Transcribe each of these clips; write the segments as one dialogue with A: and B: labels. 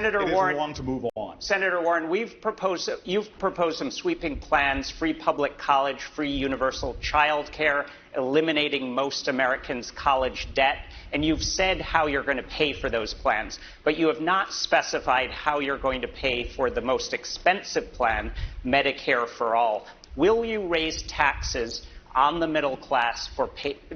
A: Senator
B: it
A: Warren,
B: is wrong to move on.
A: Senator Warren, you've proposed some sweeping plans: free public college, free universal child care, eliminating most Americans' college debt, and you've said how you're going to pay for those plans, but you have not specified how you're going to pay for the most expensive plan, Medicare for All. Will you raise taxes on the middle class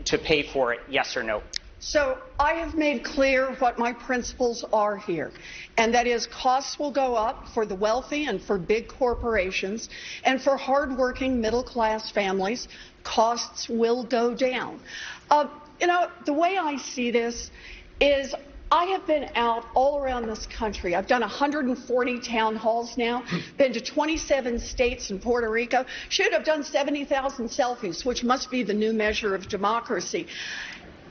A: to pay for it, yes or no?
C: So I have made clear what my principles are here, and that is costs will go up for the wealthy and for big corporations, and for hardworking middle-class families, costs will go down. The way I see this is I have been out all around this country. I've done 140 town halls now, been to 27 states and Puerto Rico. Shoot, I've done 70,000 selfies, which must be the new measure of democracy.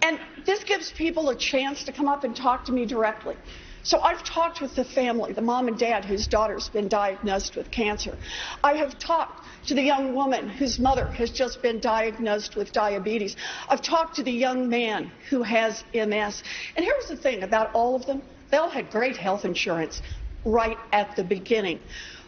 C: And this gives people a chance to come up and talk to me directly. So I've talked with the family, the mom and dad whose daughter's been diagnosed with cancer. I have talked to the young woman whose mother has just been diagnosed with diabetes. I've talked to the young man who has MS. And here's the thing about all of them. They all had great health insurance right at the beginning.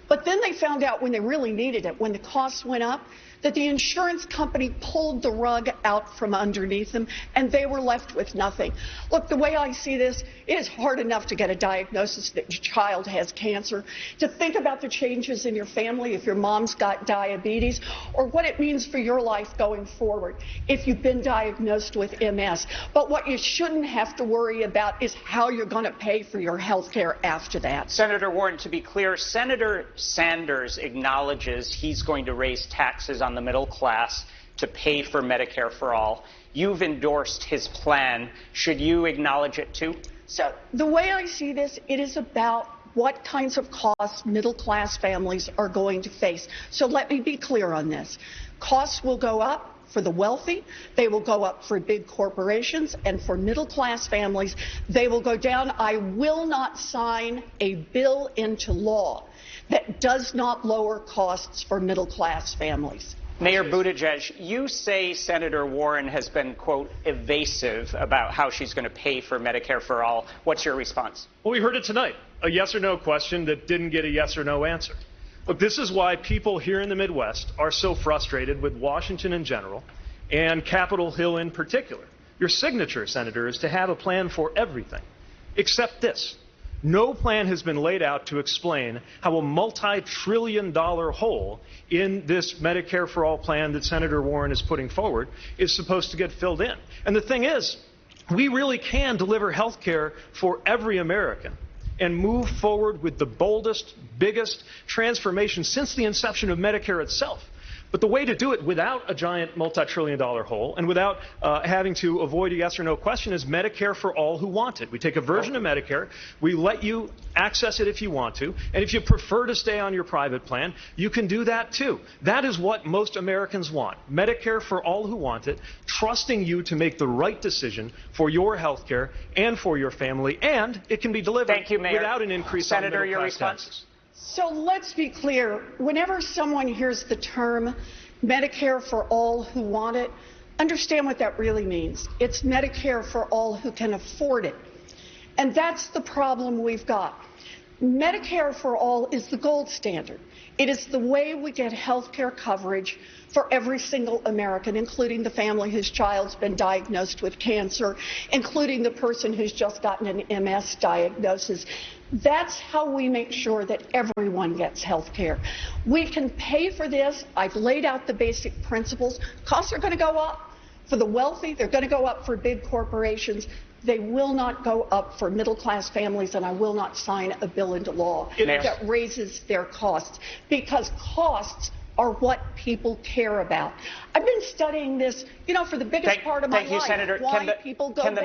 C: But then they found out when they really needed it, when the costs went up, that the insurance company pulled the rug out from underneath them, and they were left with nothing. Look, the way I see this, it is hard enough to get a diagnosis that your child has cancer, to think about the changes in your family if your mom's got diabetes, or what it means for your life going forward if you've been diagnosed with MS. But what you shouldn't have to worry about is how you're going to pay for your health care after that.
A: Senator Warren, to be clear, Senator Sanders acknowledges he's going to raise taxes on the middle class to pay for Medicare for All. You've endorsed his plan. Should you acknowledge it too?
C: So the way I see this, it is about what kinds of costs middle-class families are going to face. So let me be clear on this. Costs will go up for the wealthy, they will go up for big corporations, and for middle-class families, they will go down. I will not sign a bill into law that does not lower costs for middle-class families.
A: Mayor Buttigieg, you say Senator Warren has been, quote, evasive about how she's going to pay for Medicare for All. What's your response?
D: Well, we heard it tonight, a yes or no question that didn't get a yes or no answer. Look, this is why people here in the Midwest are so frustrated with Washington in general and Capitol Hill in particular. Your signature, Senator, is to have a plan for everything, except this. No plan has been laid out to explain how a multi-trillion-dollar hole in this Medicare for All plan that Senator Warren is putting forward is supposed to get filled in. And the thing is, we really can deliver health care for every American and move forward with the boldest, biggest transformation since the inception of Medicare itself. But the way to do it without a giant multi-trillion-dollar hole and without having to avoid a yes or no question is Medicare for all who want it. We take a version of Medicare, we let you access it if you want to, and if you prefer to stay on your private plan, you can do that too. That is what most Americans want. Medicare for all who want it, trusting you to make the right decision for your health care and for your family, and it can be delivered without an increase in middle-class taxes.
C: So let's be clear. Whenever someone hears the term Medicare for all who want it, understand what that really means. It's Medicare for all who can afford it. And that's the problem we've got. Medicare for all is the gold standard. It is the way we get health care coverage for every single American, including the family whose child's been diagnosed with cancer, including the person who's just gotten an MS diagnosis. That's how we make sure that everyone gets health care. We can pay for this. I've laid out the basic principles. Costs are going to go up for the wealthy. They're going to go up for big corporations. They will not go up for middle-class families, and I will not sign a bill into law that raises their costs, because costs are what people care about. I've been studying this, for the biggest part of my life.
A: Thank you, Senator.
C: Why people go bankrupt.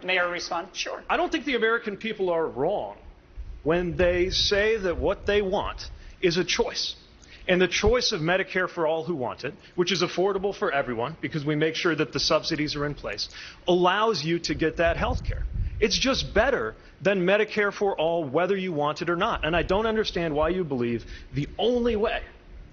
A: Can the mayor respond?
C: Sure.
D: I don't think the American people are wrong when they say that what they want is a choice. And the choice of Medicare for all who want it, which is affordable for everyone because we make sure that the subsidies are in place, allows you to get that health care. It's just better than Medicare for all whether you want it or not. And I don't understand why you believe the only way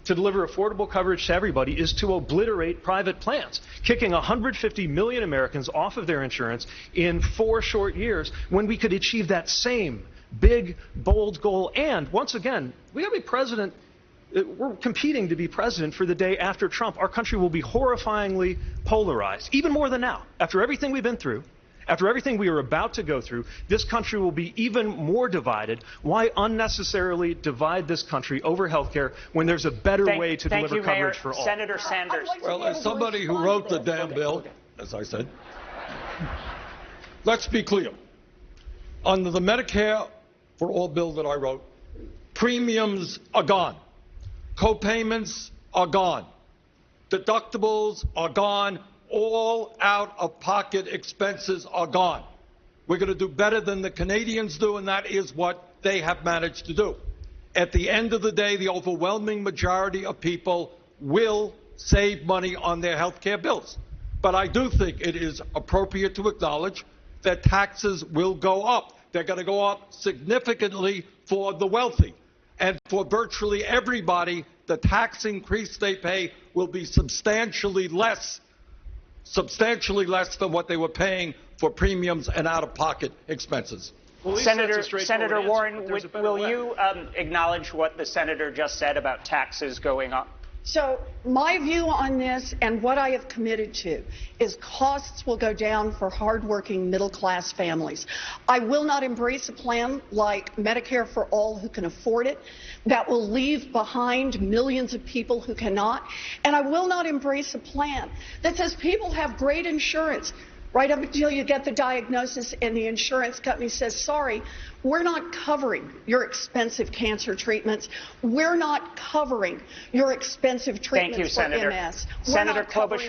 D: to deliver affordable coverage to everybody is to obliterate private plans, kicking 150 million Americans off of their insurance in 4 short years when we could achieve that same big, bold goal. And once again, we have a president. We're competing to be president for the day after Trump. Our country will be horrifyingly polarized, even more than now. After everything we've been through, after everything we are about to go through, this country will be even more divided. Why unnecessarily divide this country over health care when there's a better way to deliver coverage for all?
A: Senator Sanders.
B: Well, as somebody who wrote the damn bill, as I said, let's be clear. Under the Medicare for All bill that I wrote, premiums are gone. Co-payments are gone. Deductibles are gone. All out-of-pocket expenses are gone. We're going to do better than the Canadians do, and that is what they have managed to do. At the end of the day, the overwhelming majority of people will save money on their health care bills. But I do think it is appropriate to acknowledge that taxes will go up. They're going to go up significantly for the wealthy. And for virtually everybody, the tax increase they pay will be substantially less than what they were paying for premiums and out-of-pocket expenses.
D: Well,
A: Senator Warren, will
D: way.
A: you acknowledge what the senator just said about taxes going up?
C: So my view on this and what I have committed to is costs will go down for hardworking middle-class families. I will not embrace a plan like Medicare for All who can afford it that will leave behind millions of people who cannot. And I will not embrace a plan that says people have great insurance right up until you get the diagnosis and the insurance company says, sorry, we're not covering your expensive cancer treatments. We're not covering your expensive treatments for MS.
A: Senator Klobuchar.